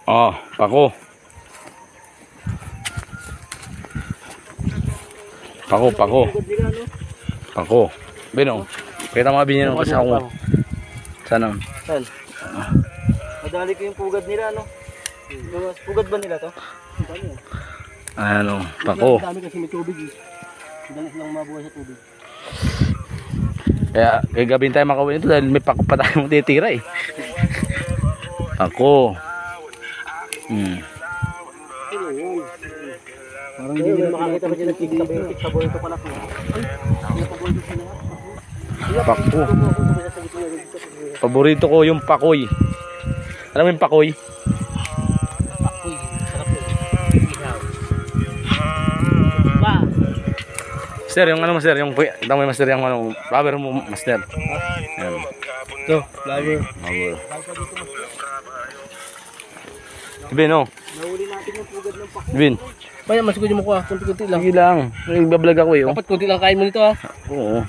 Oh, pako. Pako. Bino. Kita mga binyan ng kasama ko. Sana. Saan? Madali ko yung pugad nila, no? Pugad ba nila to? Ano, pako. Dami kasi may tubig eh. Dali silang mabuhay sa tubig. Kaya gagawin tayo makawin ito dahil may pako pa tayong titira eh. Pako. Parang hindi nila makakita pa sila tig sabon ito pala ko. Pako. Paborito ko yung pakoy. Alam mo yung pakoy? Pakoy. Sarap yun. Pa! Master, yung ano master, yung tama yung master, yung ano, flower mo master. Ayan. Ito, flower. Flower. Ibin, oh. Nahuli natin yung pugad ng pakoy. Ibin. Maya, masukod yung mukha. Kunti-kunti lang. Sige lang. Nagbablog ako eh. Oh. Dapat kunti lang kain mo nito ha. Oo.